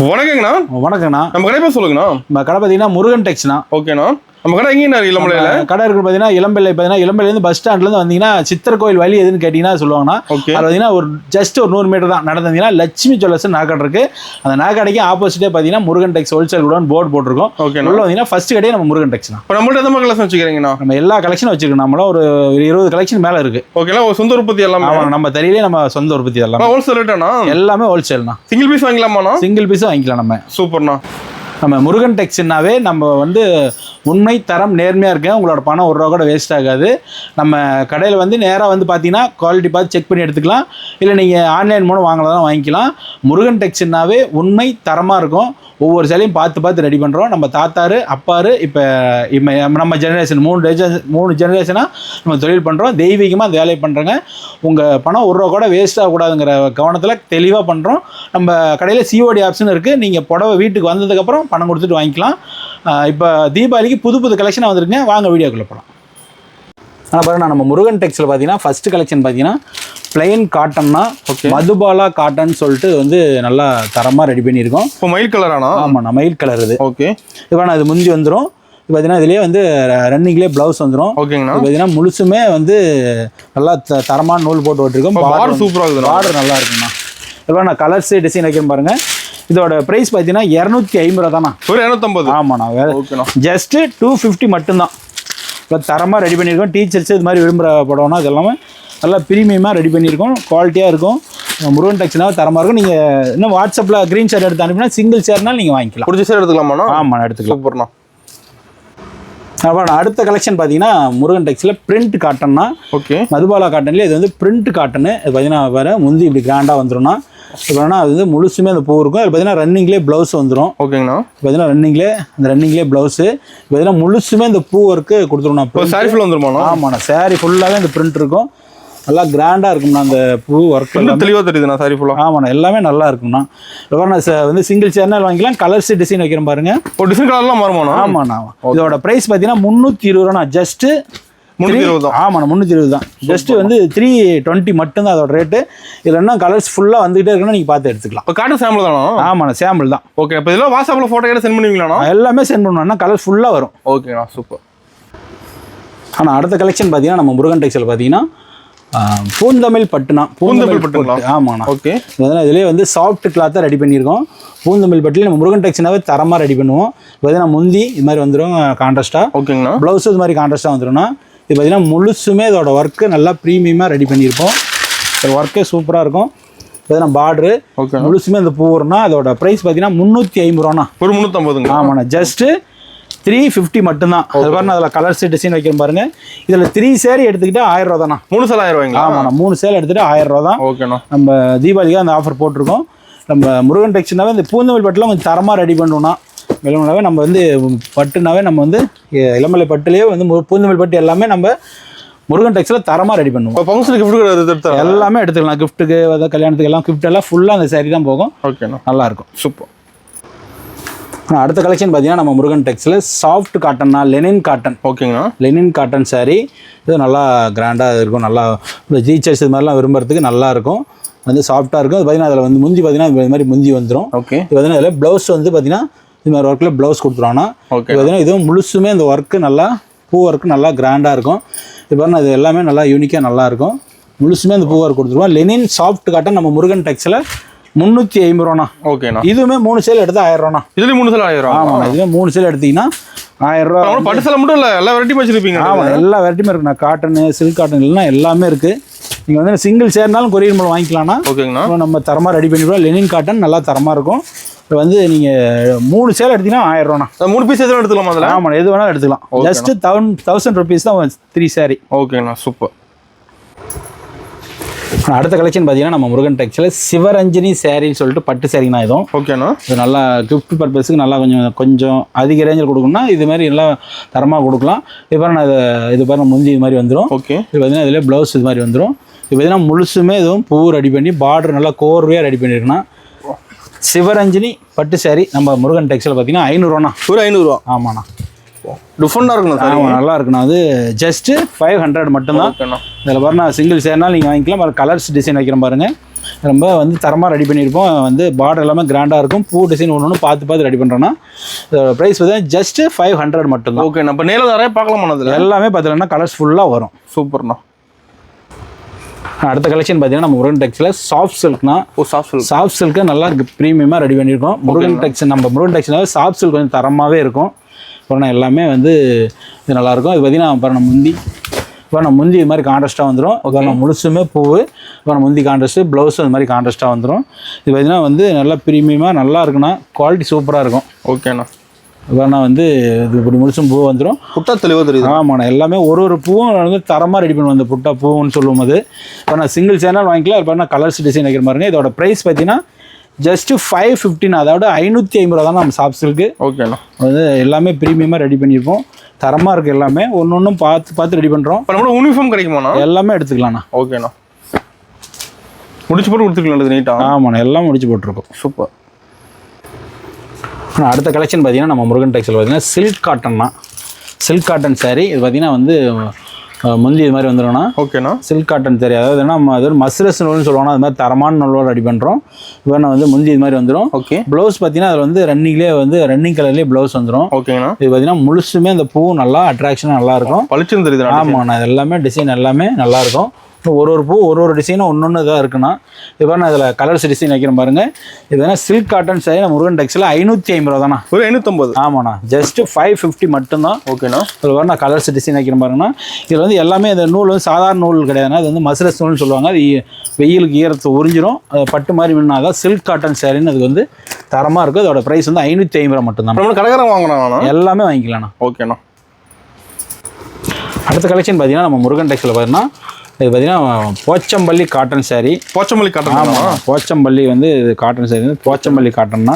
வணக்கங்கண்ணா. வணக்கண்ணா. நம்ம கடை பேர் சொல்லுங்கண்ணா. நம்ம கடை பார்த்தீங்கன்னா முருகன் டெக்ஸ்ண்ணா. ஓகேண்ணா. நம்ம கடை எங்கேண்ணா இளம்பிள்ளையில கடை இருக்கு பார்த்தீங்கன்னா இளம்பிள்ளை. பார்த்தீங்கன்னா இளம்பிள்ளைலேருந்து பஸ் ஸ்டாண்ட்லேருந்து வந்தீங்கன்னா சித்தர் கோயில் வழி எதுன்னு கேட்டிங்கன்னா சொல்லுவாங்கண்ணா. ஓகே. அது பார்த்தீங்கன்னா ஒரு ஜஸ்ட் ஒரு 100 மீட்டர் தான் நடந்தீங்கன்னா லட்சுமி ஜுவல்லர்ஸ் நாக்கடை இருக்கு. அந்த நாக்கடைக்கு ஆப்போசிட்டே பார்த்தீங்கன்னா முருகன் டெக்ஸ் ஹோல்சேல் குடோன் போர்டு போட்டிருக்கோம். ஓகே. உள்ள வந்தீங்கன்னா ஃபர்ஸ்ட் கடையே நம்ம முருகன் டெக்ஸ்ண்ணா. இப்போ நம்மள்ட்ட எந்த மாதிரி கலெக்ஷன் வச்சுக்கிறீங்கண்ணா? நம்ம எல்லா கலெக்ஷனும் வச்சிருக்கோம். நம்மள ஒரு 20 கலெக்ஷன் மேலே இருக்கு. ஓகேண்ணா. ஒரு சொந்த உற்பத்தி எல்லாமே நம்ம தெரியலே நம்ம சொந்த உற்பத்தி எல்லாம் ஹோல்சேல் ரேட்டாண்ணா? எல்லாமே ஹோல்சேல்ண்ணா. சிங்கிள் பீஸ் வாங்கலாமாண்ணா? சிங்கிள் பீஸும் வாங்கிக்கலாம் நம்ம. சூப்பர்ண்ணா. நம்ம முருகன் டெக்ஸ்னாவே நம்ம வந்து உண்மை தரம் நேர்மையாக இருக்கேன். உங்களோட பணம் ஒரு ரூபா கூட வேஸ்ட் ஆகாது. நம்ம கடையில் வந்து நேராக வந்து பார்த்தீங்கன்னா குவாலிட்டி பார்த்து செக் பண்ணி எடுத்துக்கலாம். இல்லை நீங்கள் ஆன்லைன் மூலம் வாங்கலாம் வாங்கிக்கலாம். முருகன் டெக்ஸ்னாவே உண்மை தரமாக இருக்கும். ஒவ்வொரு சிலையும் பார்த்து ரெடி பண்ணுறோம். நம்ம தாத்தாரு அப்பாரு இப்போ நம்ம ஜெனரேஷன் மூணு ஜெனரேஷனாக நம்ம தொழில் பண்ணுறோம். தெய்வீகமாக அந்த வேலையை பண்ணுறோங்க. உங்கள் பணம் ஒரு ரூபா கூட வேஸ்ட் ஆகக்கூடாதுங்கிற கவனத்தில் தெளிவாக பண்ணுறோம். நம்ம கடையில் சிஓடி ஆப்ஷன் இருக்குது. நீங்கள் புடவை வீட்டுக்கு வந்ததுக்கப்புறம் பணம் கொடுத்துட்டு வாங்கிக்கலாம். இப்போ தீபாவளிக்கு புது கலெக்ஷனாக வந்துருங்க. வாங்க வீடியோக்குள்ளே போகலாம். ஆனால் பாருங்கள், நம்ம முருகன் டெக்ஸில் பார்த்தீங்கன்னா ஃபஸ்ட்டு கலெக்ஷன் பார்த்தீங்கன்னா பிளெயின் காட்டன்னா மதுபாலா காட்டன் சொல்லிட்டு வந்து நல்லா தரமாக ரெடி பண்ணியிருக்கோம். இப்போ மயில் கலரானா? ஆமாண்ணா, மயில் கலர் இது. ஓகே. இப்போ நான் இது முந்தி வந்துடும். இப்போ பார்த்தீங்கன்னா இதுலேயே வந்து ரன்னிங்லேயே ப்ளவுஸ் வந்துடும். ஓகேங்கண்ணா. பார்த்தீங்கன்னா முழுசுமே வந்து நல்லா தரமான நூல் போட்டு ஓட்டிருக்கோம். பார்டர் சூப்பராக இருக்குது. பார்டர் நல்லா இருக்குண்ணா. இப்போ நான் கலர்ஸ் டிசைன் வைக்கிறேன் பாருங்கள். இதோட ப்ரைஸ் பார்த்தீங்கன்னா 250 ரூபா தானா? ஒரு 250. ஆமாண்ணா. ஓகேண்ணா. ஜஸ்ட்டு 250 மட்டும்தான். இப்போ தரமாக ரெடி பண்ணியிருக்கோம். டீச்சர்ஸ் இது மாதிரி விரும்புகிற படம்னா இது எல்லாமே நல்லா ப்ரீமியமாக ரெடி பண்ணியிருக்கோம். குவாலிட்டியாக இருக்கும். முருகன் டெக்ஸ்னாவே தரமாக இருக்கும். நீங்கள் இன்னும் வாட்ஸ்அப்பில் க்ரீன் ஷேர் எடுத்து அனுப்பினா சிங்கிள் ஷேர்னால் நீங்கள் வாங்கிக்கலாம். பிடிச்ச ஷேர் எடுத்துக்கலாமாண்ணா? ஆமாம், எடுத்துக்கலாம். சூப்பர்ண்ணா. அப்புறம் அடுத்த கலெக்ஷன் பார்த்தீங்கன்னா முருகன் டெக்ஸில் பிரிண்ட் காட்டன்னா. ஓகே. மதுபாலா காட்டன்லேயே இது வந்து பிரிண்ட் காட்டனு. இது பார்த்தீங்கன்னா வேறு முந்தி இப்படி கிராண்டாக வந்துடும்னா இப்போ அது வந்து முழுசுமே அந்த பூ இருக்கும். அது பார்த்தீங்கன்னா ரன்னிங்லேயே ப்ளவுஸ் வந்துடும். ஓகேங்கண்ணா. பார்த்தீங்கன்னா ரன்னிங்லேயே ப்ளவுஸு பார்த்தீங்கன்னா முழுசுமே இந்த பூ ஒர்க்கு கொடுத்துருவோம். சாரி ஃபுல்லாக வந்துருமாண்ணா? ஆமாண்ணா, சாரி ஃபுல்லாகவே இந்த பிரிண்ட் இருக்கும். நல்லா கிராண்டாக இருக்கும்ண்ணா. அந்த பூ ஒர்க் தெளிவாக தெரியுதுண்ணா சாரி ஃபுல்லாக. ஆமாண்ணா, எல்லாமே நல்லா இருக்கும்ண்ணா. இப்போ நான் வந்து சிங்கிள் சேர்னால் வாங்கிக்கலாம். கலர்ஸ் டிசைன் வைக்கிறேன் பாருங்க. ஒரு டிசைன் கலர்லாம் மாறுமாண்ணா? ஆமாண்ணா. இதோட ப்ரைஸ் பார்த்தீங்கன்னா 320 ரூபாண்ணா. ஜஸ்ட்டு 320 தான். ஆமாண்ணா, 320 தான். ஜஸ்ட் வந்து 320 மட்டும்தான் அதோட ரேட்டு. இதில் என்ன கலர்ஸ் ஃபுல்லாக வந்துகிட்டே இருக்குன்னா நீங்கள் பார்த்து எடுத்துக்கலாம். இப்போ காட்டன் சாம்பிள் தானா? ஆமாண்ணா, சாம்பிள் தான். ஓகே. இப்போ இதெல்லாம் வாட்ஸ்அப்பில் ஃபோட்டோ எடுத்து சென்ட் பண்ணுவீங்களாண்ணா? எல்லாமே சென்ட் பண்ணுவோம்னா கலர் ஃபுல்லாக வரும். ஓகேண்ணா, சூப்பர். ஆனால் அடுத்த கலெக்ஷன் பார்த்தீங்கன்னா நம்ம முருகன் டெக்ஸ்டைல் பார்த்தீங்கன்னா பூந்தமிழ் பட்டுனா. பூந்தமிழ் பட்டுங்களா? ஆமாண்ணா. ஓகே. இதுலேயே வந்து சாஃப்ட் கிளாத்தாக ரெடி பண்ணியிருக்கோம். பூந்தமிழ் பட்டில் நம்ம முருகன் டெக்ஸ்னாவே தரமாக ரெடி பண்ணுவோம். பார்த்தீங்கன்னா முந்தி இது மாதிரி வந்துடும் கான்ட்ராஸ்ட்டாக. ஓகேங்கண்ணா. ப்ளவுஸு இது மாதிரி கான்ட்ராஸ்ட்டாக வந்துடும்னா இது பார்த்தீங்கன்னா முழுசுமே இதோட ஒர்க்கு நல்லா ப்ரீமியமாக ரெடி பண்ணியிருப்போம். ஒர்க்கே சூப்பராக இருக்கும். பார்த்தீங்கன்னா பார்டரு முழுசுமே இந்த பூர்னா அதோட ப்ரைஸ் பார்த்தீங்கன்னா 350 ரூபாண்ணா. ஒரு 350. ஆமாண்ணா. ஜஸ்ட்டு 350 மட்டும்தான். அது பாருங்க, அதில் கலர்ஸ் டிசைன் வைக்கிறேன் பாருங்க. இதில் 3 சேரீ எடுத்துக்கிட்டா 1000 ரூபா தானா? 3 சேலை 1000 ரூபாய்ங்களா? ஆமாண்ணா, 3 சேலை எடுத்துகிட்டு 1000 ரூபா தான். ஓகேண்ணா. நம்ம தீபாவளிக்கு அந்த ஆஃபர் போட்டிருக்கோம். நம்ம முருகன் டெக்ஸ்னாவே இந்த பூந்தமிழ் பட்டுலாம் கொஞ்சம் தரமாக ரெடி பண்ணுவோம்னா வெள்ளமனாவே நம்ம வந்து பட்டுனாவே நம்ம வந்து இளமலை பட்டுலேயே வந்து பூந்தமிழ் பட்டு எல்லாமே நம்ம முருகன் டெக்ஸ்டில் தரமாக ரெடி பண்ணுவோம். ஃபங்க்ஷனுக்கு கிஃப்ட் எல்லாமே எடுத்துக்கலாம். கிஃப்ட்டுக்கு அதாவது கல்யாணத்துக்கு எல்லாம் கிஃப்ட் எல்லாம் ஃபுல்லாக அந்த சாரி தான் போகும். ஓகேண்ணா, நல்லாயிருக்கும். சூப்பர். அடுத்த கலெக்ஷன் பார்த்தீங்கன்னா நம்ம முருகன் டெக்ஸ்டில் சாஃப்ட் காட்டன்னா லெனின் காட்டன். ஓகேங்கண்ணா. லெனின் காட்டன் சாரி இது நல்லா கிராண்டாக இருக்கும். நல்லா டீச்சர்ஸ் இது மாதிரிலாம் விரும்புறதுக்கு நல்லா இருக்கும். வந்து சாஃப்ட்டாக இருக்கும். அது பார்த்தீங்கன்னா அதில் வந்து முந்தி பார்த்தீங்கன்னா இது மாதிரி முந்தி வந்துடும். ஓகே. இது பார்த்தீங்கன்னா அதில் ப்ளவுஸ் வந்து பார்த்தீங்கன்னா இது மாதிரி ஒர்க்கில் ப்ளவுஸ் கொடுத்துருவாங்கன்னா. ஓகே. பார்த்தீங்கன்னா இதுவும் முழுசுமே இந்த ஒர்க்கு நல்லா பூ ஒர்க்கு நல்லா கிராண்டாக இருக்கும். இப்போ பாருங்கள், இது எல்லாமே நல்லா யூனிக்காக நல்லாயிருக்கும். முழுசுமே அந்த பூ ஒர்க் கொடுத்துருவோம். லெனின் சாஃப்ட் காட்டன் நம்ம முருகன் டெக்ஸ்டில் 350 ரூபாண்ணா. ஓகேண்ணா. இதுவுமே 3 சேல் எடுத்து 1000 ரூபாண்ணா. இதுலேயும் 3 சேல் 1000? ஆமாண்ணா, இதுவே 3 சேல் எடுத்தீங்கன்னா 1000 ரூபா. பட்டு சேலை மட்டும் இல்லை, எல்லா வெரைட்டியும் வச்சுருப்பீங்க? ஆமாம், எல்லா வெரைட்டியுமே இருக்குண்ணா. காட்டனு, சில்க் காட்டன் எல்லாம் எல்லாமே இருக்குது. நீங்கள் வந்து சிங்கிள் சேர்னாலும் கொரியர் மூலம் வாங்கிக்கலாம்னா. ஓகேங்கண்ணா. நம்ம தரமாக ரெடி பண்ணிவிடுவோம். லெனின் காட்டன் நல்லா தரமாக இருக்கும். இப்போ வந்து நீங்கள் 3 சேல் எடுத்தீங்கன்னா 1000 ரூபாண்ணா. 3 பீஸ் எதுவும் எடுத்துக்கலாமா அதில்? ஆமாம், எது வேணாலும் எடுத்துக்கலாம். ஜஸ்ட்டு 1000 ருபீஸ் தான் 3 சாரி. ஓகேண்ணா, சூப்பர். அடுத்த கலெக்ஷன் பார்த்தீங்கன்னா நம்ம முருகன் டெக்ஸ்டில் சிவரஞ்சனி சாரின்னு சொல்லிட்டு பட்டு சாரிங்கண்ணா. இதுவும் ஓகேண்ணா. இது நல்லா கிஃப்ட் பர்பஸுக்கு நல்லா கொஞ்சம் அதிக ரேஞ்சில் கொடுக்கணும்னா இது மாதிரி எல்லாம் தரமாக கொடுக்கலாம். இது பாருங்க, இது பாருங்க முந்தி இது மாதிரி வந்துடும். ஓகே. இது பார்த்தீங்கன்னா இதில் ப்ளவுஸ் இது மாதிரி வந்துடும். இது பார்த்தீங்கன்னா முழுசுமே இதுவும் பூ ரெடி பண்ணி பார்டர் நல்லா கோர்வையாக ரெடி பண்ணியிருக்குண்ணா. சிவரஞ்சனி பட்டு சாரி நம்ம முருகன் டெக்ஸ்டைல் பார்த்தீங்கன்னா 500 ரூபாண்ணா. ஒரு 500 ரூபா? ஆமாண்ணா. டிஃபரெண்டாக இருக்குண்ணா. ஆமாம், நல்லா இருக்குண்ணா. அது ஜஸ்ட்டு 500 மட்டும்தான். இதில் பாருண்ணா, சிங்கிள் சேர்னால் நீங்கள் வாங்கிக்கலாம். கலர்ஸ் டிசைன் வைக்கிறேன் பாருங்கள். ரொம்ப வந்து தரமாக ரெடி பண்ணியிருப்போம். வந்து பார்டர் எல்லாமே கிராண்டாக இருக்கும். பூ டிசைன் ஒன்று பார்த்து ரெடி பண்ணுறோன்னா இதோட ப்ரைஸ் பார்த்தீங்கன்னா ஜஸ்ட் 500 மட்டும்தான். ஓகே, நம்ம நேரில் நிறைய பார்க்கலாமா அதில்? எல்லாமே பார்த்தீங்கன்னா கலர்ஸ் ஃபுல்லாக வரும். சூப்பர்ண்ணா. அடுத்த கலெக்ஷன் பார்த்தீங்கன்னா நம்ம முருகன் டெக்ஸில் சாஃப்ட் சில்க்னா, சாஃப்ட் சில்க்கு நல்லா ப்ரீமியமாக ரெடி பண்ணியிருக்கோம். முருகன் டெக்ஸ் நம்ம முருகன் டெக்ஸ்னால சாஃப்ட் சில்க் கொஞ்சம் தரமாகவே இருக்கும். அப்புறம் எல்லாமே வந்து இது நல்லாயிருக்கும். இது பார்த்தீங்கன்னா அப்புறம் முந்தி இது மாதிரி கான்ட்ராஸ்ட்டாக வந்துடும். அப்புறம் முழுசுமே பூவு, அப்புறம் முந்தி கான்ட்ராஸ்ட்டு, ப்ளவுஸும் இது மாதிரி கான்ட்ராஸ்ட்டாக வந்துடும். இது பார்த்தீங்கன்னா வந்து நல்லா ப்ரீமியமாக நல்லா இருக்குன்னா, குவாலிட்டி சூப்பராக இருக்கும். ஓகேண்ணா. அப்புறம் வந்து இது இப்படி முழுசும் பூ வந்துடும். புட்டா தெளிவாக தெரியுது. ஆமாண்ணா, எல்லாமே ஒரு பூவும் வந்து தரமாக ரெடி பண்ணுவோம். அந்த புட்டா பூன்னு சொல்லும் போது இப்போ நான் சிங்கிள் சேனல் வாங்கிக்கலாம். அது பார்த்தா கலர்ஸ் டிசைன் வைக்கிற பாருங்க. இதோட ப்ரைஸ் பார்த்தீங்கன்னா ஜஸ்ட்டு 515, அதாவது 550 தான் நம்ம சாஃப்ட் சில்க்கு. ஓகேண்ணா. அது எல்லாமே ப்ரீமியமாக ரெடி பண்ணியிருப்போம். தரமாக இருக்குது. எல்லாமே ஒன்றும் பார்த்து ரெடி பண்ணுறோம். இப்போ நம்மளோட யூனிஃபார்ம் கிடைக்குமாண்ணா? எல்லாமே எடுத்துக்கலாண்ணா. ஓகேண்ணா. முடிச்சு போட்டு கொடுத்துக்கலாம் நீட்டாக. ஆமாண்ணா, எல்லாம் முடிச்சு போட்டிருக்கோம். சூப்பர். அடுத்த கலெக்ஷன் பார்த்தீங்கன்னா நம்ம முருகன் டெக்ஸ்டைல் பார்த்தீங்கன்னா சில்க் காட்டன்னா, சில்க் காட்டன் சாரீ. இது பார்த்தீங்கன்னா வந்து முந்தி இது மாதிரி வந்துடும்னா. ஓகேண்ணா. சில்க் காட்டன் சாரீ, அதாவது நம்ம அது ஒரு மஸ்ரஸ் நூல்னு சொல்லுவாங்க. அது மாதிரி தரமான நூலோடு ரெடி பண்ணுறோம். இப்போ வந்து முந்தி இது மாதிரி வந்துடும். ஓகே. ப்ளவுஸ் பார்த்தீங்கன்னா அதில் வந்து ரன்னிங் கலர்லேயே ப்ளவுஸ் வந்துடும். ஓகேண்ணா. இது பார்த்தீங்கன்னா முழுசுமே அந்த பூ நல்லா அட்ராக்ஷனாக நல்லாயிருக்கும். பளிச்சுன்னு தெரியுது. ஆமாண்ணா, இது எல்லாமே டிசைன் எல்லாமே நல்லாயிருக்கும். ஒரு பூ ஒரு டிசைனும் ஒன்று இதாக இருக்குன்னா. இப்போ நான் இதில் கலர்ஸ் டிசைன் வைக்கிறேன் பாருங்கள். இது சில்க் காட்டன் சாரி நம்ம முருகன் டெக்ஸில் 550 தானா? ஒரு 550. ஆமாண்ணா, ஜஸ்ட்டு 550 மட்டும்தான். ஓகேண்ணா. இதில் நான் கலர்ஸ் டிசைன் வைக்கிறேன் பாருங்கன்னா. இதில் வந்து எல்லாமே இந்த நூல் வந்து சாதாரண நூல் கிடையாதுன்னா, அது வந்து மஸ்ரஸ் நூல்னு சொல்லுவாங்க. அது வெயிலுக்கு ஈரத்தை உறிஞ்சிரும். பட்டு மாதிரி மின்னா தான் சில்க் காட்டன் சாரின்னு. அதுக்கு வந்து தரமாக இருக்கும். அதோட ப்ரைஸ் வந்து 550 மட்டும்தான். நம்ம கடைக்காரன் வாங்கினா எல்லாமே வாங்கிக்கலாம்ண்ணா. ஓகேண்ணா. அடுத்த கலெக்ஷன் பார்த்தீங்கன்னா நம்ம முருகன் டெக்ஸில் பார்த்தீங்கன்னா இது பார்த்தீங்கன்னா போச்சம்பள்ளி காட்டன் சாரீ. போச்சம்பள்ளி காட்டன். ஆமாம், போச்சம்பள்ளி வந்து இது காட்டன் சாரீ வந்து போச்சம்பள்ளி காட்டன்னா.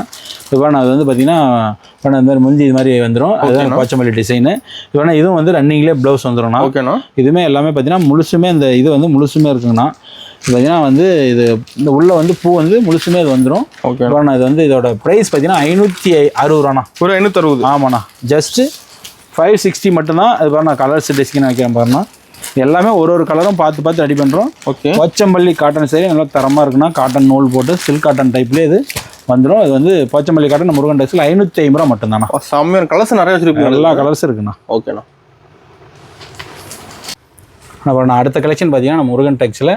இப்போ அது வந்து பார்த்தீங்கன்னா இந்த மாதிரி முந்தி இது மாதிரி வந்துடும். அதுதான் போச்சம்பள்ளி டிசைனு. இப்போ இதுவும் வந்து ரன்னிங்லேயே ப்ளவுஸ் வந்துடும்ண்ணா. ஓகேண்ணா. இதுவுமே எல்லாமே பார்த்தீங்கன்னா முழுசுமே இந்த இது வந்து முழுசுமே இருக்குங்கண்ணா. பார்த்தீங்கன்னா வந்து இது இந்த உள்ள வந்து பூ வந்து முழுசுமே இது வந்துடும். ஓகே. இப்போ இது வந்து இதோட ப்ரைஸ் பார்த்தீங்கன்னா 560 ஒரு 560. ஆமாண்ணா, ஜஸ்ட்டு 560 மட்டும்தான். அது பாருண்ணா கலர்ஸ் டிசைன் வைக்கிறேன் பாருண்ணா. எல்லாமே ஒரு கலரும் பார்த்து ரெடி பண்ணுறோம். ஓகே. போச்சம்பள்ளி காட்டன் சாரி நல்லா தரமாக இருக்குன்னா, காட்டன் நூல் போட்டு சில்க் காட்டன் டைப்லேயே இது வந்துடும். இது வந்து போச்சம்பள்ளி காட்டன் முருகன் டெக்ஸில் 550 மட்டும்தாண்ணா. செம்மையான கலர்ஸ் நிறைய வச்சுருக்கீங்க. எல்லா கலர்ஸும் இருக்குண்ணா. ஓகேண்ணா. அப்புறம் நான் அடுத்த கலெக்ஷன் பார்த்தீங்கன்னா நம்ம முருகன் டெக்ஸில்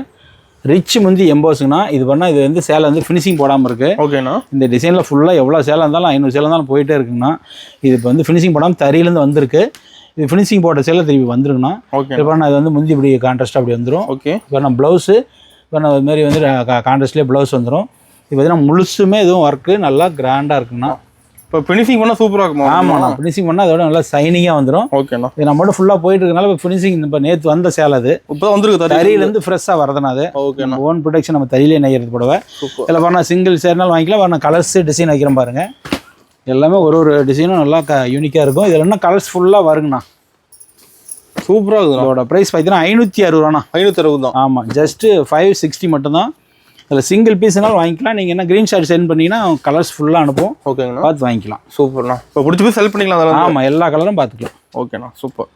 ரிச் முந்தி எம்போஸுங்கண்ணா. இது பண்ணால் இது வந்து சேலை வந்து ஃபினிஷிங் போடாமல் இருக்குது. ஓகேண்ணா. இந்த டிசைனில் ஃபுல்லாக எவ்வளோ சேலை இருந்தாலும் 500 சேலை இருந்தாலும் போயிட்டே இருக்குங்கண்ணா. இது இப்போ வந்து ஃபினிஷிங் போடாமல் தறியிலேருந்து வந்திருக்கு. இது ஃபினிஷிங் போட்ட சேலை திருப்பி வந்துருக்குண்ணா. ஓகே. இப்போ நான் இது வந்து முந்தி இப்படி கான்ட்ராஸ்ட்டாக அப்படி வந்துடும். ஓகே. இப்போ நான் ப்ளவுஸு இப்போ நான் இது மாதிரி வந்து கான்ட்ராஸ்ட்லேயே ப்ளவுஸ் வந்துடும். இப்போ பார்த்தீங்கன்னா முழுசுமே எதுவும் ஒர்க்கு நல்லா கிராண்டாக இருக்குண்ணா. இப்போ ஃபினிஷிங் பண்ணால் சூப்பராக இருக்குமா? ஆமாண்ணா, ஃபினிஷிங் பண்ணால் அதோட நல்லா சைனிங்காக வந்துடும். ஓகேண்ணா. இது நம்ம மட்டும் ஃபுல்லாக போயிட்டு இருக்கனால இப்போ ஃபினிஷிங் இப்போ நேற்று வந்த சேலை அது இப்போ வந்துருக்கு. தறியிலேருந்து ஃப்ரெஷ்ஷாக வரதுனா அது. ஓகேண்ணா. ஓன் ப்ரொடக்ஷன் நம்ம தறியிலே நெய்யறது போடவே. இல்லை பாருண்ணா சிங்கிள் சேர்னாலும் வாங்கிக்கலாம். பாருண்ணா கலர்ஸ் டிசைன் வைக்கிறேன் பாருங்கள். எல்லாமே ஒரு டிசைனும் நல்லா யூனிக்காக இருக்கும். இதில் என்ன கலர்ஸ் ஃபுல்லாக வருங்கண்ணா. சூப்பராக இருக்குது. அதோட ப்ரைஸ் பார்த்தீங்கன்னா 560. 560 தான். ஆமாம், ஜஸ்ட்டு 560 மட்டும்தான். அதில் சிங்கிள் பீஸ்னாலும் வாங்கிக்கலாம். நீங்கள் என்ன க்ரீன் ஷார்ட் சென்ட் பண்ணிங்கன்னா கலர்ஸ் ஃபுல்லாக அனுப்புவோம். ஓகேங்கண்ணா. பார்த்து வாங்கிக்கலாம். சூப்பர்ண்ணா. இப்போ பிடிச்ச போய் செல் பண்ணிக்கலாம் அதெல்லாம். ஆமாம், எல்லா கலரும் பார்த்துக்கலாம். ஓகேண்ணா, சூப்பர்.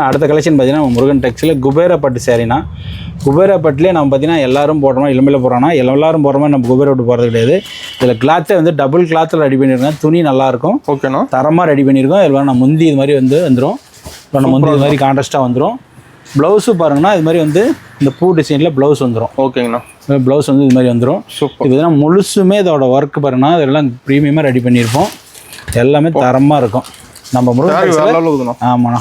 அடுத்த கலெக்ஷன் பார்த்தீங்கன்னா முருகன் டெக்ஸில் குபேர பட்டு சாரினா. குபேர பட்டுலேயே நம்ம பார்த்தீங்கன்னா எல்லாரும் போடுறோமா இளமையில் போடுறோன்னா எல்லாரும் போடுற மாதிரி நம்ம குபேர பட்டு போகிறது கிடையாது. இதில் கிளாத்தே வந்து டபுள் கிளாத்தில் ரெடி பண்ணியிருக்கேன். துணி நல்லாயிருக்கும். ஓகேண்ணா. தரமாக ரெடி பண்ணியிருக்கோம். இதில் நான் முந்தி இது மாதிரி வந்துடும். இப்போ நம்ம முந்தி இது மாதிரி கான்ட்ராஸ்ட்டாக வந்துடும். ப்ளவுஸு பாருங்கன்னா இது மாதிரி வந்து இந்த பூ டிசைனில் ப்ளவுஸ் வந்துடும். ஓகேங்கண்ணா. ப்ளவுஸ் வந்து இது மாதிரி வந்துடும். இதெல்லாம் முழுசுமே இதோட ஒர்க் பாருங்கன்னா இதெல்லாம் ப்ரீமியமாக ரெடி பண்ணியிருப்போம். எல்லாமே தரமாக இருக்கும். நம்ம முருகன் டெக்ஸ்டைல். ஆமாண்ணா,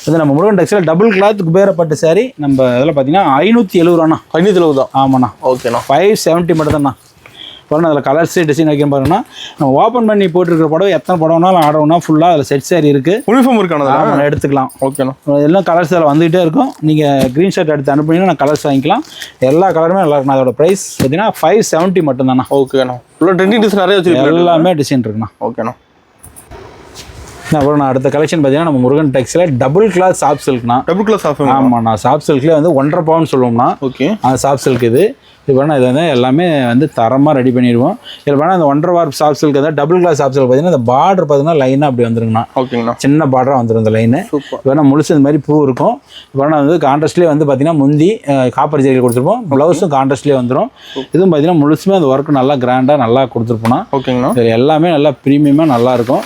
இது நம்ம Murugan textile double cloth Kubera பட்டு சாரி. நம்ம இதில் பார்த்தீங்கன்னா 570. 570 தான். ஆமாண்ணா. ஓகேண்ணா. 570 மட்டும் தான்ண்ணா. பாருங்கள் அதில் கலர்ஸ் டிசைன் வைக்க பாருங்கன்னா நம்ம ஓப்பன் பண்ணி போட்டுருக்கிற படம் எத்தனை படம்னாலும் ஆடணும்னா ஃபுல்லாக அதில் செட் சாரி இருக்குது. யூனிஃபார்ம் இருக்கானதா நம்ம எடுத்துக்கலாம். ஓகேண்ணா. எல்லாம் கலர்ஸ் அதில் வந்துகிட்டே இருக்கும். நீங்கள் க்ரீன் ஷர்ட் எடுத்து அனுப்புனீங்கன்னா நான் கலர்ஸ் வாங்கிக்கலாம். எல்லா கலருமே நல்லா இருக்கும். அதோட ப்ரைஸ் பார்த்தீங்கன்னா 570 மட்டும்தாண்ணா. ஓகேண்ணா. ஃபுல்லாக ட்ரெண்டிங் டிசைன் நிறைய வச்சுருக்கேன். எல்லாமே டிசைன் இருக்குண்ணா. ஓகேண்ணா. அப்புறம் நான் அடுத்த கலெக்ஷன் பார்த்தீங்கன்னா நம்ம முருகன் டெக்ஸில் டபுள் கிளாத் சாஃப்ட் சில்க்னா. Double cloth soft. ஆமாண்ணா, சாஃப்ட் சில்க்லேயே வந்து 1.5 பவுன் சொல்லுவோம்னா. ஓகே. அது சாஃப்ட் சில்க். இது இது பண்ணால் இது வந்து எல்லாமே வந்து தரமாக ரெடி பண்ணிடுவோம். இதில் பண்ணால் அந்த 1.5 வார்ப் சாஃப்ட் சில்க் தான் டபுள் கிளாஸ் சாஃப்ட் சில்க் பார்த்தீங்கன்னா இந்த பார்டர் பார்த்தீங்கன்னா லைனாக அப்படி வந்துருங்கண்ணா. ஓகேங்கண்ணா. சின்ன பார்டராக வந்துடும் இந்த லைனு. வேணால் முழுசு இந்த மாதிரி பூ இருக்கும். வேணால் வந்து கான்ட்ராஸ்ட்லேயே வந்து பார்த்தீங்கன்னா முந்தி காப்பர் ஜெரிகை கொடுத்துருப்போம். ப்ளவுஸும் கான்ட்ராஸ்ட்லேயே வந்துடும். இதுவும் பார்த்தீங்கன்னா முழுசுமே அந்த ஒர்க்கு நல்லா கிராண்டாக நல்லா கொடுத்துருப்போம்னா. ஓகேங்கண்ணா. இது எல்லாமே நல்லா ப்ரீமியமாக நல்லாயிருக்கும்.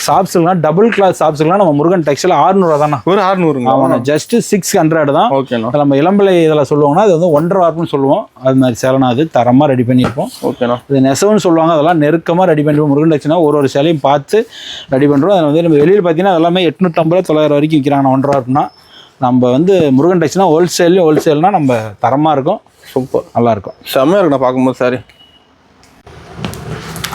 சாஃப்ட் சில்க்னா டபுள் கிளாஸ் சாஃப்ட் சில்க்னா நம்ம முருகன் டெக்ஸ்டைல் 600 தானே. ஒரு 600. ஆமாண்ணா. ஜஸ்ட் 600 தான். ஓகேண்ணா. நம்ம இளம்பிள்ளை இதில் சொல்லுவாங்கன்னா அது வந்து 1.5 வார்ப்புன்னு சொல்லுவோம். அது மாதிரி சேலைனா அது தரமாக ரெடி பண்ணியிருப்போம். ஓகேண்ணா. இது நெசவுன்னு சொல்லுவாங்க. அதெல்லாம் நெருக்கமாக ரெடி பண்ணிருப்போம். முருகன் டெக்ஸ்டைல்னா ஒரு சேலையும் பார்த்து ரெடி பண்ணுறோம். அதை வந்து நம்ம வெளியில் பார்த்தீங்கன்னா எல்லாமே 850 900 வரைக்கும் விற்கிறாங்க 1.5 வார்ப்புனா. நம்ம வந்து முருகன் டெக்ஸ்டைல்னா ஹோல்சேல்னா நம்ம தரமாக இருக்கும். சூப்பர், நல்லாயிருக்கும். செம்மையாக இருக்குண்ணா பார்க்கும்போது சாரி.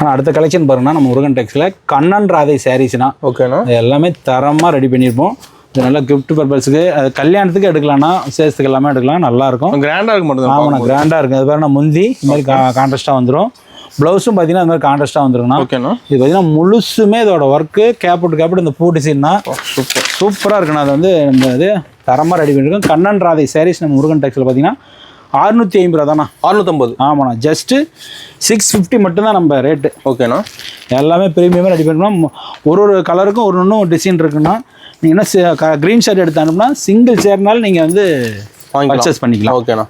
ஆனால் அடுத்த கலெக்ஷன் பாருங்கன்னா நம்ம முருகன் டெக்ஸ்டைல் கண்ணன் ராதை சாரீஸ்னா. ஓகேண்ணா. எல்லாமே தரமாக ரெடி பண்ணியிருப்போம். இது நல்லா கிஃப்ட் பர்பஸுக்கு, அது கல்யாணத்துக்கு எடுக்கலாம்னா விசேஷத்துக்கு எல்லாமே எடுக்கலாம். நல்லாயிருக்கும். கிராண்டாக இருக்க மாட்டேங்குது. ஆமாண்ணா, கிராண்டாக இருக்குது. அது பாருன்னா முந்தி இந்த மாதிரி கான்ட்ராஸ்ட்டாக வந்துடும். ப்ளவுஸும் பார்த்தீங்கன்னா இந்த மாதிரி கான்ட்ராஸ்ட்டாக வந்துருங்கண்ணா. ஓகேண்ணா. இது பார்த்தீங்கன்னா முழுசுமே இதோட ஒர்க்கு கேப்பிட்டு இந்த பூ டிசைன்னா சூப்பராக இருக்குண்ணா. அது வந்து நம்ம இது தரமாக ரெடி பண்ணியிருக்கோம். கண்ணன் ராதை சாரீஸ் நம்ம முருகன் டெக்ஸ்டைல் பார்த்தீங்கன்னா 650 தானா. 650. ஆமாண்ணா. ஜஸ்ட்டு 650 மட்டும்தான் நம்ம ரேட்டு. ஓகேண்ணா. எல்லாமே ப்ரீமியமாக ரெடி பண்ணோம். ஒரு கலருக்கும் ஒன்றும் டிசைன் இருக்குன்னா நீங்கள் என்ன க்ரீன் ஷர்ட் எடுத்து அனுப்புனா சிங்கிள் சேர்னாலும் நீங்கள் வந்து பர்ச்சேஸ் பண்ணிக்கலாம். ஓகேண்ணா.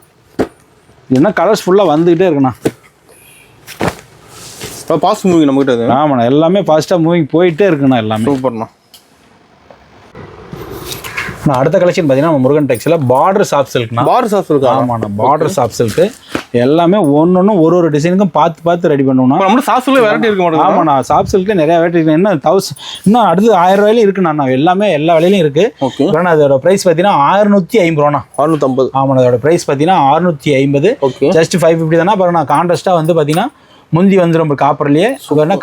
இதுனா கலர்ஸ் ஃபுல்லாக வந்துக்கிட்டே இருக்குண்ணா. ஃபாஸ்ட் மூவிங் நம்மகிட்ட. ஆமாண்ணா. எல்லாமே ஃபாஸ்ட்டாக மூவிங் போயிட்டே இருக்குண்ணா. எல்லாமே சூப்பர்ண்ணா. அடுத்த கலெக்ஷன் பார்த்தீங்கன்னா நம்ம முருகன் டெக்ஸ்டைல் பார்டர் சாஃப்ட் சில்க்னா. Border soft silk. ஆமாண்ணா. பார்டர் சாஃப்ட் சில்க்கு எல்லாமே ஒன்னொன்றும் ஒரு டிசைனுக்கும் பார்த்து ரெடி பண்ணுவோம்னா. நம்ம சாஃப்ட் சில்க் வெரைட்டி இருக்க மாட்டோம். ஆமாண்ணா. சாஃப்ட் சில்க்கு நிறைய வெரைட்டி இருக்கு. என்ன 1000 இன்னும் அடுத்து 1000 ரூபாயிலும் இருக்குண்ணா. எல்லாமே எல்லா விலையிலும் இருக்கு. ஓகே. அதோட பிரைஸ் பார்த்தீங்கன்னா 650 ரூபாண்ணா. 650. ஆமாண்ணா. அதோட பிரைஸ் பார்த்தீங்கன்னா 650. ஓகே. ஜஸ்ட் 550 தானே. அப்புறம் நான் கான்ட்ராஸ்ட்டாக வந்து பார்த்தீங்கன்னா முந்தி வந்துடும் காப்பர்லேயே.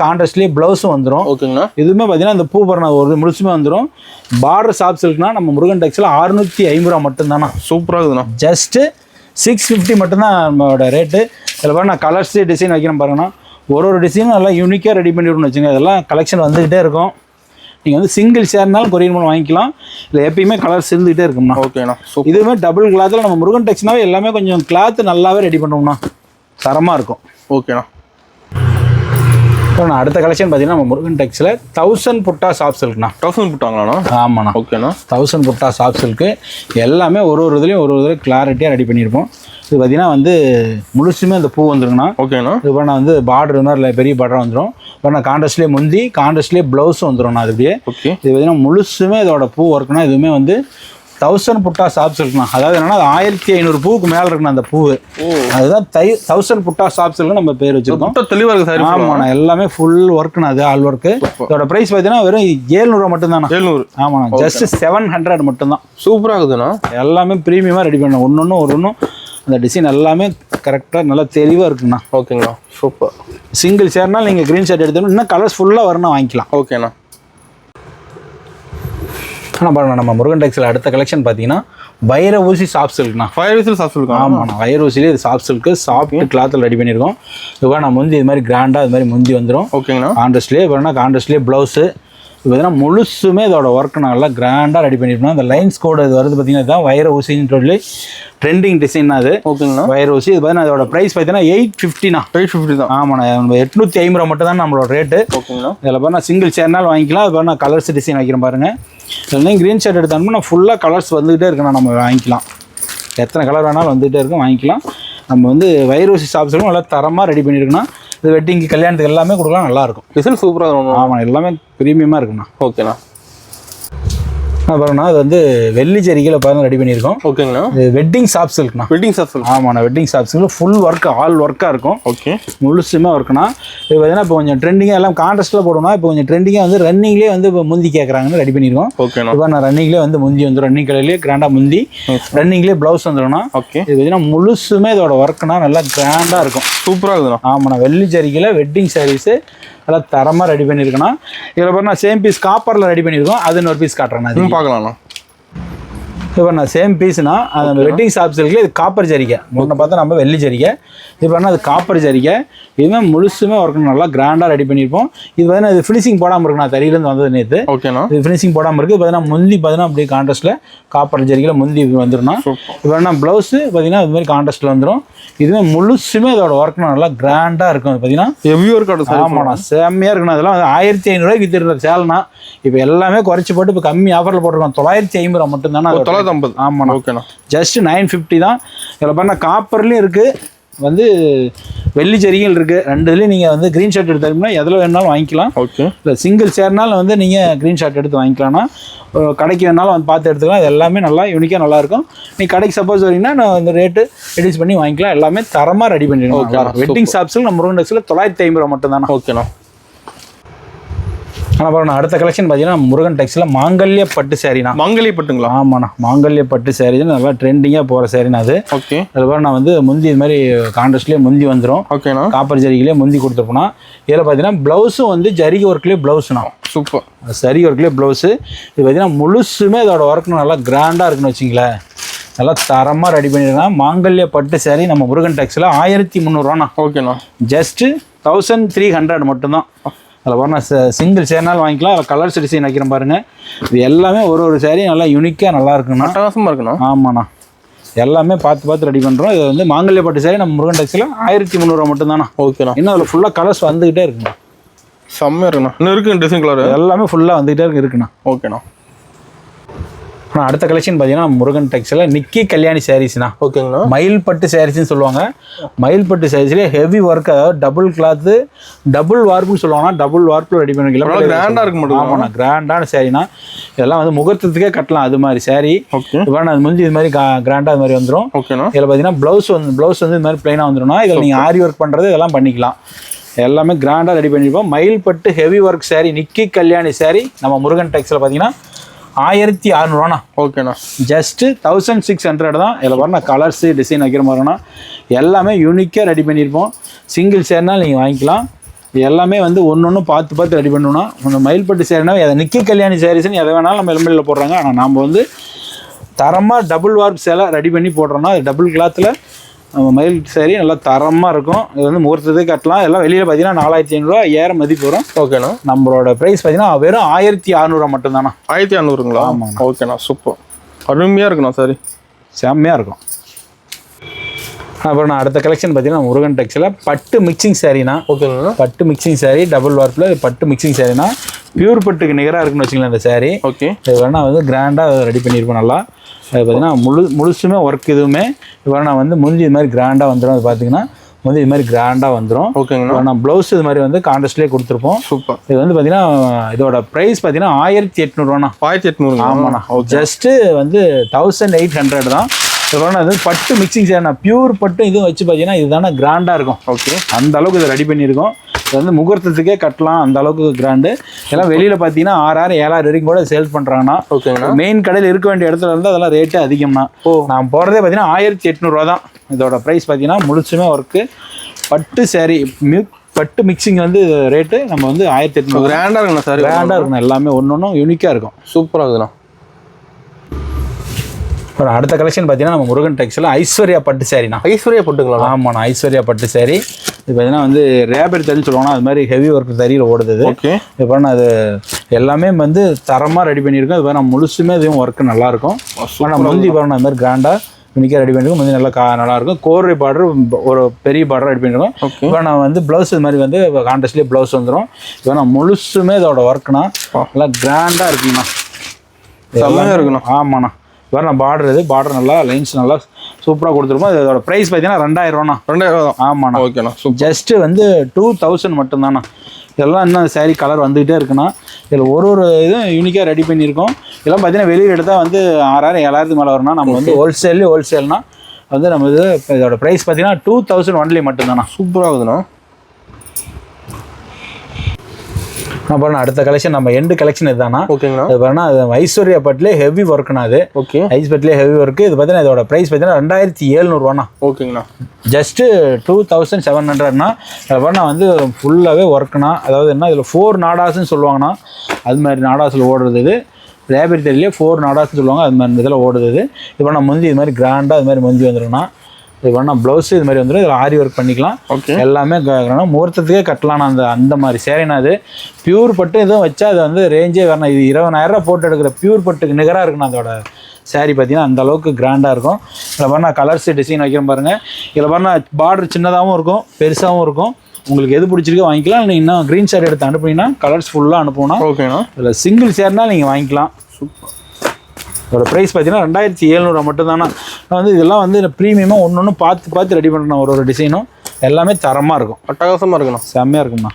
கான்ட்ராஸ்ட்லேயே ப்ளவுஸும் வந்துடும். ஓகேங்கண்ணா. இதுவுமே பார்த்தீங்கன்னா இந்த பூ பரண ஒரு முழுசுமே வந்துடும். பார்டர் சாஃப்ட் சில்க்னா நம்ம முருகன் டெக்ஸ்டைல் 650 ரூபா மட்டும்தானா. சூப்பராக இருக்குதுண்ணா. ஜஸ்ட்டு 650 மட்டும்தான் நம்மளோட ரேட்டு. இதில் பாருங்க நான் கலர்ஸ் டிசைன் வைக்கிறேன் பாருங்கன்னா. ஒரு டிசைனும் நல்லா யூனிக்காக ரெடி பண்ணிவிடணும்னு வச்சுங்க. இதெல்லாம் கலெக்ஷன் வந்துக்கிட்டே இருக்கும். நீங்கள் வந்து சிங்கிள் சேர்னாலும் கொரியர் மூலம் வாங்கிக்கலாம். இல்லை எப்பயுமே கலர்ஸ் இருந்துகிட்டே இருக்கும்ண்ணா. ஓகேண்ணா. இதுவுமே டபுள் கிளாத்தில் நம்ம முருகன் டெக்ஸ்டைல்னாவே எல்லாமே கொஞ்சம் கிளாத் நல்லாவே ரெடி பண்ணுவோம்ண்ணா. தரமாக இருக்கும். ஓகேண்ணா. இப்போ நான் அடுத்த கலெக்ஷன் பார்த்தீங்கன்னா நம்ம முருகன் டெக்ஸ்டைல் 1000 புட்டா சாஃப்ட் சில்க்ண்ணா. 1000 புட்டாங்களாண்ணா. ஆமாண்ணா. ஓகேண்ணா. 1000 புட்டா சாஃப்ட் சில்க்கு எல்லாமே ஒரு இதுலேயும் கிளாரிட்டியாக ரெடி பண்ணியிருப்போம். இது பார்த்தீங்கன்னா வந்து முழுசுமே அந்த பூ வந்துருங்கண்ணா. ஓகேண்ணா. இது பண்ண வந்து பார்டர் மாதிரி பெரிய பார்டராக வந்துடும். இப்போ நான் கான்ட்ராஸ்ட்லேயே முந்தி கான்ட்ராஸ்ட்லேயே ப்ளவுஸும் வந்துடும்ண்ணா. அது அப்படியே. ஓகே. இது பார்த்தீங்கன்னா முழுசுமே இதோட பூ ஒர்க்குனா இதுவுமே வந்து 1000 புட்டா சாஃப்ட் சில்க்ண்ணா. அதாவது என்னன்னா அது 1500 பூவுக்கு மேலே இருக்குண்ணா அந்த பூ. அதுதான் 1000 புட்டா சாஃப்ட் சில்க் நம்ம பேர் வச்சிருக்கோம். தெளிவாக இருக்குது சார். ஆமாண்ணா. எல்லாமே ஃபுல் ஒர்க்குண்ணா. அது ஆல் ஒர்க்கு. இதோட ப்ரைஸ் பார்த்தீங்கன்னா வெறும் 700 மட்டும்தாண்ணா. 700. ஆமாண்ணா. ஜஸ்ட் 700 மட்டும்தான். சூப்பராக இருக்குதுண்ணா. எல்லாமே ப்ரீமியமாக ரெடி பண்ணணும். ஒன்றும் அந்த டிசைன் எல்லாமே கரெக்டாக நல்லா தெளிவாக இருக்குண்ணா. ஓகேங்களா. சூப்பர். சிங்கிள் சேர்னால் நீங்கள் க்ரீன் ஷர்ட் எடுத்தோம்னா இன்னும் கலர்ஸ் ஃபுல்லாக வரணும் வாங்கிக்கலாம். ஓகேண்ணா. ஆனால் பாருங்க நம்ம முருகன் டெக்ஸ்டைல் அடுத்த கலெக்ஷன் பார்த்தீங்கன்னா வைர ஊசி சாஃப்ட் சில்க்ண்ணா. வைர ஊசி சாஃப்ட் சில்க். ஆமாண்ணா. வைர ஊசிலே இது சாஃப்ட் சில்க்கு சாஃப்ட் கிளாத்தில் ரெடி பண்ணியிருக்கோம். இப்போ நான் முந்தி இது மாதிரி கிராண்டாக இது மாதிரி முந்தி வந்துடும். ஓகேங்கண்ணா. கான்ட்ராஸ்ட்லேயே இப்போ கான்ட்ராஸ்ட்லேயே ப்ளவுஸு. இப்போ பார்த்தீங்கன்னா முழுசுமே இதோட ஒர்க் நல்லா கிராண்டாக ரெடி பண்ணியிருக்கோம். அந்த லைன்ஸ் கோடு இது வருது பார்த்தீங்கன்னா இதுதான் வைர ஊசின்னு சொல்லி ட்ரெண்டிங் டிசைன் அது. ஓகேங்கண்ணா. வைர ஊசி. இது பார்த்தீங்கன்னா அதோட ப்ரைஸ் பார்த்தீங்கன்னா 850ண்ணா. 850 தான். ஆமாண்ணா. 850 ரூபா மட்டும் தான் நம்மளோட ரேட்டு. ஓகேங்கண்ணா. இதில் பாருங்க சிங்கிள் சேர்னால் வாங்கிக்கலாம். அது பாருங்க கலர்ஸ் டிசைன் வைக்கிறேன் பாருங்கள். இல்லைன்னா க்ரீன் ஷர்ட் எடுத்தாலும் நான் ஃபுல்லாக கலர்ஸ் வந்துகிட்டே இருக்குண்ணா. நம்ம வாங்கிக்கலாம். எத்தனை கலர் வேணாலும் வந்துகிட்டே இருக்கும் வாங்கிக்கலாம். நம்ம வந்து வைர ஊசி சாப்பிட்றோம் நல்லா தரமாக ரெடி பண்ணியிருக்குன்னா இது வெட்டிங்கு கல்யாணத்துக்கு எல்லாமே கொடுக்கலாம். நல்லாயிருக்கும். டிசைன் சூப்பராக இருக்கும். ஆமாம். எல்லாமே ப்ரீமியமாக இருக்குண்ணா. ஓகேண்ணா. பாருங்கண்ணா அது வந்து வெள்ளி ஜரிகையில் பாருங்க ரெடி பண்ணியிருக்கோம். ஓகேங்கண்ணா. இது வெட்டிங் சாஃப்ட் சில்க்ண்ணா. Wedding soft silk. ஆமாண்ணா. Wedding soft silk full work all ஒர்க்காக இருக்கும். ஓகே. முழுசுமே ஒர்க்குண்ணா. இது பார்த்தீங்கன்னா இப்போ கொஞ்சம் ட்ரெண்டிங்காக எல்லாம் கான்ட்ராஸ்ட்டில் போடணும். இப்போ கொஞ்சம் ட்ரெண்டிங்காக வந்து ரன்னிங்லேயே வந்து இப்போ முந்தி கேட்குறாங்கன்னு ரெடி பண்ணியிருக்கோம். ஓகேண்ணா. இப்போ நான் ரன்னிங்லேயே வந்து முந்தி வந்து ரன்னிங் கலர்லேயே கிராண்டாக முந்தி ரன்னிங்லேயே ப்ளவுஸ் வந்துடும்ண்ணா. ஓகே. இது பார்த்தீங்கன்னா முழுசுமே இதோட ஒர்க்குனா நல்லா கிராண்டாக இருக்கும். சூப்பராக இருக்குதுண்ணா. ஆமாண்ணா. வெள்ளி ஜரிகையில் வெட்டிங் சாரீஸு நல்லா தரமாக ரெடி பண்ணியிருக்கேண்ணா. இதில் பாருங்க சேம் பீஸ் காப்பரில் ரெடி பண்ணியிருக்கோம். அது இன்னொரு பீஸ் காட்டுறேண்ணா. அது பார்க்கலாம்ண்ணா. இப்போ நான் சேம் பீஸ்னா அந்த வெட்டிங் ஷாப் சில்கில் இது காப்பர் ஜரிகை. முன்ன பார்த்தா நம்ம வெள்ளி ஜரிகை, இது பண்ணால் அது காப்பர் ஜரிகை. இதுவுமே முழுசுமே ஒர்க் நல்லா கிராண்டாக ரெடி பண்ணியிருப்போம். இது பார்த்தீங்கன்னா இது ஃபினிஷிங் போடாமல் இருக்கு. நான் தறியிலேருந்து வந்தது நேற்று. ஓகேண்ணா. இது ஃபினிஷிங் போடாமல் இருக்குது. பார்த்தீங்கன்னா முந்தி பார்த்தீங்கன்னா அப்படியே கான்ட்ராஸ்ட்டில் காப்பர் ஜரிகையில் முந்தி வந்துடும். இப்போ என்ன ப்ளவுஸு பார்த்தீங்கன்னா இது மாதிரி கான்ட்ராஸ்ட்டில் வந்துடும். இதுவே முழுசுமே அதோட ஒர்க் நல்லா கிராண்டாக இருக்கும். அது பார்த்தீங்கன்னா ஹெவி ஒர்க் ஆகும். ஆமாண்ணா, செம்மையாக இருக்குண்ணா. அதெல்லாம் 1500 விற்றுருந்த சேல்னா இப்போ எல்லாமே குறைச்சி போட்டு இப்போ கம்மி ஆஃபரில் போட்டிருக்கோம். 950 மட்டும்தானே. 950. ஆமாண்ணா. ஓகேண்ணா. ஜஸ்ட் 950 தான். இதில் பண்ண காப்பர்லேயும் இருக்குது, வந்து வெள்ளி ஜரிகைகள் இருக்குது. ரெண்டுலேயும் நீங்கள் வந்து க்ரீன் ஷர்ட் எடுத்தீங்கன்னா எதில் வேணாலும் வாங்கிக்கலாம். ஓகே. இல்லை சிங்கிள் சேர்னாலும் வந்து நீங்கள் க்ரீன் ஷர்ட் எடுத்து வாங்கிக்கலாம்னா கடைக்கு வேணாலும் வந்து பார்த்து எடுத்துக்கலாம். இது எல்லாமே நல்லா யூனிக்காக நல்லாயிருக்கும். நீங்கள் கடைக்கு சப்போஸ் வரீங்கன்னா நான் இந்த ரேட்டு ரெடியூஸ் பண்ணி வாங்கிக்கலாம். எல்லாமே தரமாக ரெடி பண்ணிடுவோம். வெட்டிங் ஷாப்ஸில் நம்ம முருகன் டெக்ஸில் 950 மட்டும்தானா. ஓகேண்ணா. ஆனால் பாருங்க, அடுத்த கலெக்ஷன் பார்த்தீங்கன்னா முருகன் டெக்ஸில் மாங்கல்ய பட்டு சாரினா. மாங்கல்ய பட்டுங்களா? ஆமாண்ணா, மாங்கல்ய பட்டு சாரி நல்லா ட்ரெண்டிங்காக போகிற சாரினா அது. ஓகே. அதுக்கப்புறம் நான் வந்து முந்தி இது மாதிரி கான்ட்ராஸ்ட்லேயே முந்தி வந்துடும். ஓகேண்ணா. காப்பர் ஜரிகிலே முந்தி கொடுத்துருப்போம்னா. இதில் பார்த்தீங்கன்னா ப்ளவுஸும் வந்து ஜரிகை ஒர்க்லேயே ப்ளவுஸ்ண்ணா. சூப்பர். சரி ஒர்க்லேயே ப்ளவுஸு. இது பார்த்தீங்கன்னா முழுசுமே அதோட ஒர்க் நல்லா கிராண்டாக இருக்குன்னு வச்சிங்களேன். நல்லா தரமாக ரெடி பண்ணிடுறேன். மாங்கல்ய பட்டு சாரி நம்ம முருகன் டெக்ஸில் 1300 ஓகேண்ணா. ஜஸ்ட்டு 1300 மட்டும்தான். அதில் பாருங்கள் சிங்கிள் சேர்னாலும் வாங்கிக்கலாம். அதில் கலர்ஸ் டிசைன் வைக்கிறேன் பாருங்கள். இது எல்லாமே ஒரு சேரீ நல்லா யூனிக்காக நல்லா இருக்குண்ணா. அட்டகாசமாக இருக்குண்ணா. ஆமாண்ணா, எல்லாமே பார்த்து ரெடி பண்ணுறோம். இது வந்து மாங்கல்ய பட்டு சாரி நம்ம முருகன் டெக்ஸில் 1300 மட்டும்தானா. ஓகேண்ணா. இன்னும் அதில் ஃபுல்லாக கலர்ஸ் வந்துக்கிட்டே இருக்குண்ணா. செம்மையாக இருக்குண்ணா. இன்னும் இருக்குது டிசைன் கலர் எல்லாமே ஃபுல்லாக வந்துக்கிட்டே இருக்குண்ணா. ஓகேண்ணா. ஆனால் அடுத்த கலெக்ஷன் பார்த்தீங்கன்னா முருகன் டெக்ஸில் நிக்கி கல்யாணி சாரீஸ்ண்ணா. ஓகேங்கண்ணா. மயில் பட்டு சாரீஸ்ன்னு சொல்லுவாங்க. மயில் பட்டு சாரீஸ்லேயே ஹெவி ஒர்க், அதாவது டபுள் கிளாத்து டபுள் வார்ப்புன்னு சொல்லுவாங்கன்னா டபுள் வார்ப்பில் ரெடி பண்ணிக்கலாம். கிராண்டாக இருக்க மாட்டோம். ஆமாண்ணா, கிராண்டான சாரீனா. இதெல்லாம் வந்து முகூர்த்தத்துக்கே கட்டலாம் அது மாதிரி சாரீ. ஓகே. இப்போ அது முடிஞ்சு இது மாதிரி கிராண்டாக இது மாதிரி வந்துடும். ஓகேண்ணா. இதில் பார்த்தீங்கன்னா ப்ளவுஸ் வந்து இது மாதிரி பிளைனாக வந்துடும்னா இதில் நீங்கள் ஆரி ஒர்க் பண்ணுறது இதெல்லாம் பண்ணிக்கலாம். எல்லாமே கிராண்டாக ரெடி பண்ணியிருப்போம். மயில் பட்டு ஹெவி ஒர்க் சாரீ நிக்கி கல்யாணி சாரீ நம்ம முருகன் டெக்ஸில் பார்த்தீங்கன்னா 1600. ஓகேண்ணா. ஜஸ்ட்டு 1600 தான். இதில் பாருங்க கலர்ஸு டிசைன் வைக்கிற மாதிரினா எல்லாமே யூனிக்காக ரெடி பண்ணியிருப்போம். சிங்கிள் சேர்னால் நீங்கள் வாங்கிக்கலாம். எல்லாமே வந்து ஒன்று பார்த்து ரெடி பண்ணணும்னா அந்த மயில் பட்டு சேரீனா அதை நிக்கி கல்யாணி சாரீஸ்ன்னு எதை வேணாலும் நம்ம எலும்பலில் போடுறாங்க. ஆனால் நாம் வந்து தரமாக டபுள் வார்ப் சேலை ரெடி பண்ணி போடுறோன்னா அது டபுள் கிளாத்தில் நம்ம மயில் சாரி நல்லா தரமாக இருக்கும். இது வந்து முகூர்த்தத்துக்கு கட்டலாம். எல்லாம் வெளியில் பார்த்தீங்கன்னா 4500 ஏற மதிப்பு வரும். ஓகேண்ணா. நம்மளோட ப்ரைஸ் பார்த்தீங்கன்னா வெறும் 1600 மட்டும்தானா. 1600ங்களா? ஆமாம். ஓகேண்ணா. சூப்பர், அருமையாக இருக்குண்ணா. சரி, செம்மையாக இருக்கும். அப்புறம் நான் அடுத்த கலெக்ஷன் பார்த்தீங்கன்னா முருகன் டெக்ஸில் பட்டு மிக்சிங் சாரீனா. ஓகேங்களா. பட்டு மிக்சிங் சாரீ டபுள் வார்ப்பில் பட்டு மிக்சிங் சாரீனா பியூர் பட்டுக்கு நிகராக இருக்குன்னு வச்சுக்கலாம் இந்த சாரீ. ஓகே. இது வேணால் வந்து கிராண்டாக ரெடி பண்ணியிருப்போம் நல்லா. அது பார்த்தீங்கன்னா முழுசுமே ஒர்க் இதுவுமே இப்போ நான் வந்து முந்தி இது மாதிரி கிராண்டாக வந்துடும். அது பார்த்தீங்கன்னா வந்து இது மாதிரி கிராண்டாக வந்துடும். ஓகேங்கண்ணா. நான் ப்ளவுஸ் இது மாதிரி வந்து கான்ட்ராஸ்ட்லேயே கொடுத்துருப்போம். சூப்பர். இது வந்து பார்த்தீங்கன்னா இதோட ப்ரைஸ் பார்த்தீங்கன்னா 1800. 1800. ஆமாண்ணா. ஜஸ்ட்டு வந்து 1800 தான். இப்போ அது பட்டு மிக்சிங் சேரீனா பியூர் பட்டு இதுவும் வச்சு பார்த்தீங்கன்னா இதுதானே கிராண்டாக இருக்கும். ஓகே. அந்த அளவுக்கு இதை ரெடி பண்ணியிருக்கோம். இது வந்து முகூர்த்தத்துக்கே கட்டலாம், அந்த அளவுக்கு கிராண்டு. எல்லாம் வெளியில் பார்த்தீங்கன்னா 6000 7000 வரைக்கும் கூட சேல் பண்ணுறாங்கன்னா. ஓகேங்கண்ணா. மெயின் கடையில் இருக்க வேண்டிய இடத்துல இருந்து அதெல்லாம் ரேட்டு அதிகம்னா. நான் போகிறதே பார்த்தீங்கன்னா 1800 தான். இதோட ப்ரைஸ் பார்த்தீங்கன்னா முழுசுமே ஒர்க்கு பட்டு சாரீ பட்டு மிக்சிங் வந்து ரேட்டு நம்ம வந்து 1800. கிராண்டாக இருக்குண்ணா. சார் கிராண்டாக இருக்கணும். எல்லாமே ஒன்று யூனிக்காக இருக்கும். சூப்பராக இருக்குண்ணா. அப்புறம் அடுத்த கலெக்ஷன் பார்த்தீங்கன்னா நம்ம முருகன் டெக்ஸில் ஐஸ்வர்யா பட்டு சாரீனா. ஐஸ்வர்யா பட்டுங்களா? ஆமாண்ணா, ஐஸ்வர்யா பட்டு சாரீ. இது பார்த்தீங்கன்னா வந்து ரேபர் தறின்னு சொல்லுவாங்கன்னா அது மாதிரி ஹெவி ஒர்க் தறியில் ஓடுது. ஓகே. இப்போ நான் அது எல்லாமே வந்து தரமாக ரெடி பண்ணியிருக்கோம். இது நான் முழுசுமே இதுவும் ஒர்க்கு நல்லாயிருக்கும். ஆனால் முந்தி பாருங்கள் அது மாதிரி கிராண்டாக யூனிக்காக ரெடி பண்ணியிருக்கோம். முந்தி நல்லா நல்லாயிருக்கும். கோர்வை பார்டர் ஒரு பெரிய பார்டர் ரெடி பண்ணியிருக்கோம். இப்போ நான் வந்து ப்ளவுஸ் இது மாதிரி வந்து கான்ட்ராஸ்ட்லேயே ப்ளவுஸ் வந்துடும். இப்போ நான் முழுசுமே இதோட ஒர்க்குனா நல்லா கிராண்டாக இருக்குங்கண்ணா. செம்மையாக இருக்குண்ணா. ஆமாண்ணா. வேறு நான் பார்டர் நல்லா லைன்ஸ் நல்லா சூப்பராக கொடுத்துருப்போம். இதோட ப்ரைஸ் பார்த்தீங்கன்னா 2000. 2000. ஆமாண்ணா. ஓகேண்ணா. ஜஸ்ட்டு வந்து 2000 மட்டும்தாண்ணா. இதெல்லாம் இன்னும் சாரீ கலர் வந்துக்கிட்டே இருக்குண்ணா. இதில் ஒரு இதுவும் யூனிக்காக ரெடி பண்ணியிருக்கோம். இதெல்லாம் பார்த்தீங்கன்னா வெளியில் எடுத்தால் வந்து 6000 7000 மேலே வரும்னா நம்ம வந்து ஹோல்சேல்னா வந்து நம்ம இது இதோட ப்ரைஸ் பார்த்தீங்கன்னா 2000 ஒன்லி மட்டும்தாண்ணா. சூப்பராகுதுண்ணா. அப்புறம் அடுத்த கலெக்ஷன் நம்ம எண்டு கலெக்ஷன் இதுதானா. ஓகேங்கண்ணா. இது பாருன்னா அது ஐஸ்வர்யா பட்டிலே ஹெவி ஒர்க்குண்ணா. அது ஓகே. ஐஸ் பட்டிலே ஹெவி ஒர்க்கு. இது பார்த்தீங்கன்னா இதோட ப்ரைஸ் பார்த்தீங்கன்னா 2700. ஓகேங்கண்ணா. ஜஸ்ட்டு 2700னா. அது நான் வந்து ஃபுல்லாகவே ஒர்க்குண்ணா. அதாவது என்ன இதில் 4 நாடாஸ்ன்னு சொல்லுவாங்கண்ணா. அது மாதிரி நாடாஸில் ஓடுறது இது. ரேபிரி தெரியல 4 நாடாஸ்ன்னு சொல்லுவாங்க, அது மாதிரி இதில் ஓடுது. இது இப்போ நான் முந்தி இது மாதிரி கிராண்டாக இது மாதிரி முந்தி வந்துருக்குண்ணா. இது பண்ணால் ப்ளவுஸு இது மாதிரி வந்துடும். இதில் ஆரி ஒர்க் பண்ணிக்கலாம். ஓகே, எல்லாமே முகூர்த்தத்துக்கே கட்டலாம். அந்த மாதிரி சேரீனா அது பியூர் பட்டு எதுவும் வச்சா அது வந்து ரேஞ்சே வரணும். இது 20,000 போட்டு எடுக்கிற பியூர் பட்டுக்கு நிகராக இருக்குண்ணா அதோட சாரீ. பார்த்தீங்கன்னா அந்த அளவுக்கு கிராண்டாக இருக்கும். இதில் பாருங்கள் கலர்ஸ் டிசைன் வைக்கிறேன் பாருங்கள். இதில் பாருங்கள் பார்டர் சின்னதாகவும் இருக்கும், பெருசாகவும் இருக்கும். உங்களுக்கு எது பிடிச்சிருக்கோ வாங்கிக்கலாம். நீங்கள் இன்னும் க்ரீன் ஷேர் எடுத்து அனுப்புனீங்கன்னா கலர்ஸ் ஃபுல்லாக அனுப்புனா ஓகேண்ணா. இதில் சிங்கிள் ஷேர்னால் நீங்கள் வாங்கிக்கலாம். சூப்பர். இதோட ப்ரைஸ் பார்த்தீங்கன்னா 2700 மட்டும்தானா. நான் வந்து இதெல்லாம் வந்து ப்ரீமியமாக ஒன்று பார்த்து ரெடி பண்ணுறேன். ஒரு டிசைனும் எல்லாமே தரமாக இருக்கும், அட்டகாசமாக இருக்குண்ணா, செம்மையாக இருக்கும்ண்ணா.